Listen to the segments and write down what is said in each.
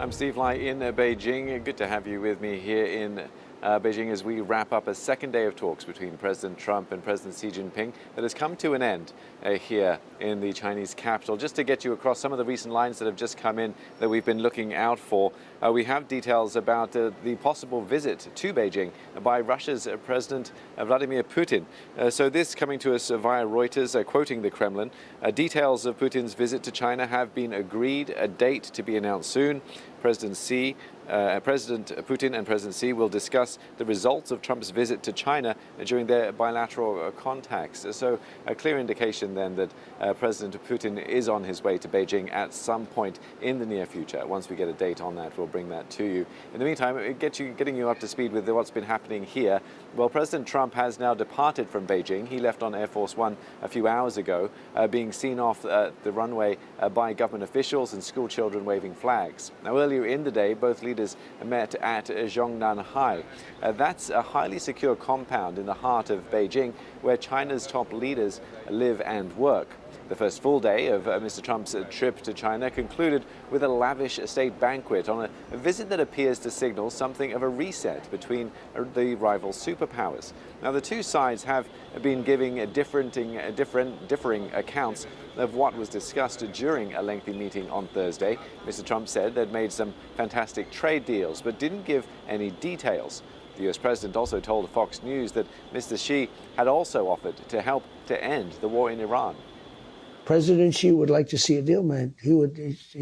I'm Steve Lai in Beijing. Good to have you with me here in Beijing as we wrap up a second day of talks between President Trump and President Xi Jinping that has come to an end here in the Chinese capital. Just to get you across some of the recent lines that have just come in that we've been looking out for, we have details about the possible visit to Beijing by Russia's President Vladimir Putin. So this coming to us via Reuters, quoting the Kremlin. Details of Putin's visit to China have been agreed, a date to be announced soon. President Putin and President Xi will discuss the results of Trump's visit to China during their bilateral contacts. So a clear indication then that President Putin is on his way to Beijing at some point in the near future. Once we get a date on that, we'll bring that to you. In the meantime, getting you up to speed with what's been happening here. Well, President Trump has now departed from Beijing. He left on Air Force One a few hours ago, being seen off the runway by government officials and school children waving flags. Now, earlier in the day, both leaders met at Zhongnan High. That's a highly secure compound in the heart of Beijing where China's top leaders live and work. The first full day of Mr. Trump's trip to China concluded with a lavish state banquet on a visit that appears to signal something of a reset between the rival superpowers. Now, the two sides have been giving differing accounts of what was discussed during a lengthy meeting on Thursday. Mr. Trump said they'd made some fantastic trade deals, but didn't give any details. The US president also told Fox News that Mr. Xi had also offered to help to end the war in Iran. President Xi would like to see a deal made. He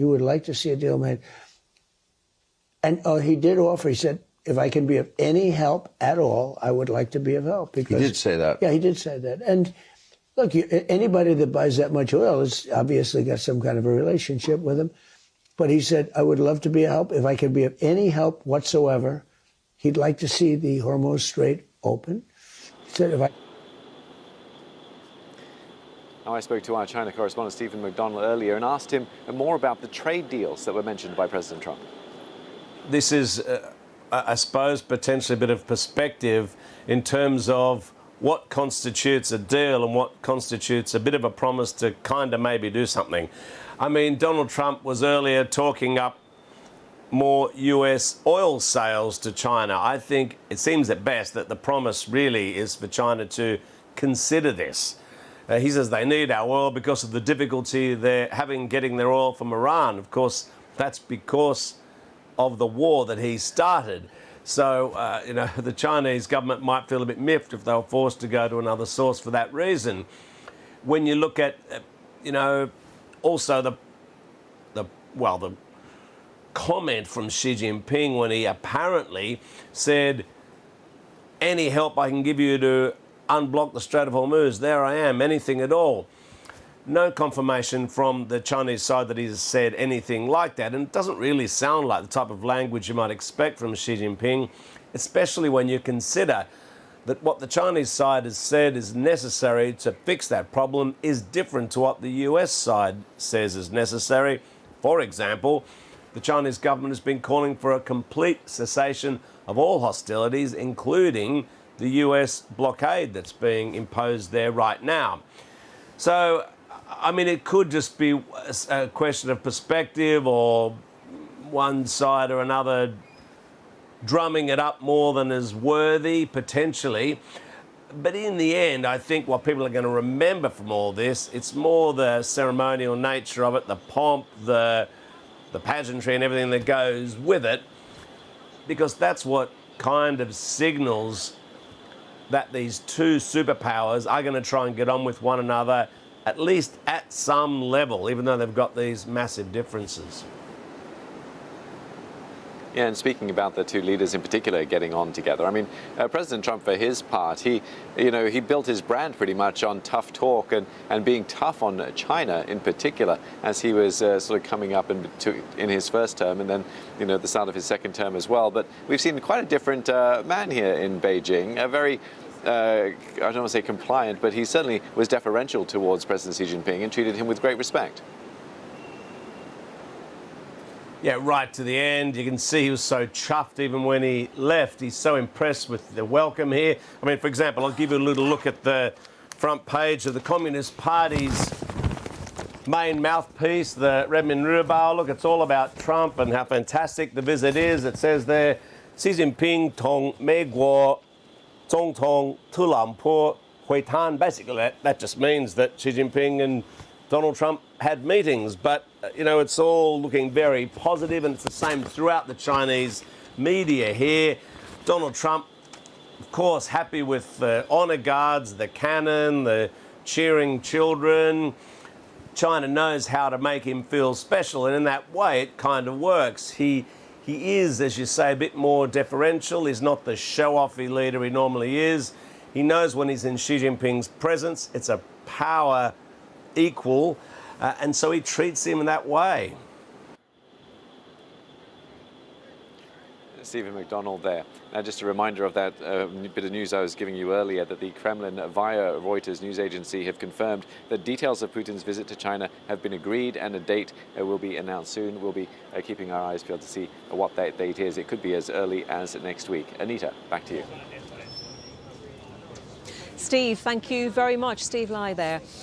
would like to see a deal made. And he did offer, he said, if I can be of any help at all, I would like to be of help. Because, he did say that. Yeah, he did say that. And look, anybody that buys that much oil has obviously got some kind of a relationship with him. But he said, I would love to be of help. If I can be of any help whatsoever, he'd like to see the Hormuz Strait open. He said, if I... Now, I spoke to our China correspondent Stephen McDonald earlier and asked him more about the trade deals that were mentioned by President Trump. This is, I suppose, potentially a bit of perspective in terms of what constitutes a deal and what constitutes a bit of a promise to kind of maybe do something. I mean, Donald Trump was earlier talking up more US oil sales to China. I think it seems at best that the promise really is for China to consider this. He says they need our oil because of the difficulty they're having getting their oil from Iran. Of course, that's because of the war that he started. So, the Chinese government might feel a bit miffed if they were forced to go to another source for that reason. When you look at, also the comment from Xi Jinping when he apparently said, any help I can give you to unblock the Strait of Hormuz, there I am, anything at all. No confirmation from the Chinese side that he's said anything like that, and it doesn't really sound like the type of language you might expect from Xi Jinping, especially when you consider that what the Chinese side has said is necessary to fix that problem is different to what the US side says is necessary. For example, the Chinese government has been calling for a complete cessation of all hostilities, including the US blockade that's being imposed there right now. So, I mean, it could just be a question of perspective or one side or another drumming it up more than is worthy, potentially. But in the end, I think what people are going to remember from all this, it's more the ceremonial nature of it, the pomp, the pageantry and everything that goes with it, because that's what kind of signals that these two superpowers are going to try and get on with one another, at least at some level, even though they've got these massive differences. Yeah, and speaking about the two leaders in particular getting on together, I mean, President Trump, for his part, he built his brand pretty much on tough talk and being tough on China in particular, as he was sort of coming up in his first term and then, the start of his second term as well. But we've seen quite a different man here in Beijing, a very I don't want to say compliant, but he certainly was deferential towards President Xi Jinping and treated him with great respect. Yeah, right to the end. You can see he was so chuffed even when he left. He's so impressed with the welcome here. I mean, for example, I'll give you a little look at the front page of the Communist Party's main mouthpiece, the Renmin Rubao. Look, it's all about Trump and how fantastic the visit is. It says there, Xi Jinping tong 美国总统特朗普会谈. Basically, that just means that Xi Jinping and Donald Trump had meetings. But, you know, it's all looking very positive, and it's the same throughout the Chinese media here. Donald Trump, of course, happy with the honour guards, the cannon, the cheering children. China knows how to make him feel special, and in that way it kind of works. He is, as you say, a bit more deferential. He's not the show-offy leader he normally is. He knows when he's in Xi Jinping's presence, it's a power equal, and so he treats him in that way. Stephen McDonald there. Now, just a reminder of that bit of news I was giving you earlier, that the Kremlin, via Reuters news agency, have confirmed that details of Putin's visit to China have been agreed, and a date will be announced soon. We'll be keeping our eyes peeled to see what that date is. It could be as early as next week. Anita, back to you. Steve, thank you very much. Steve Lai there.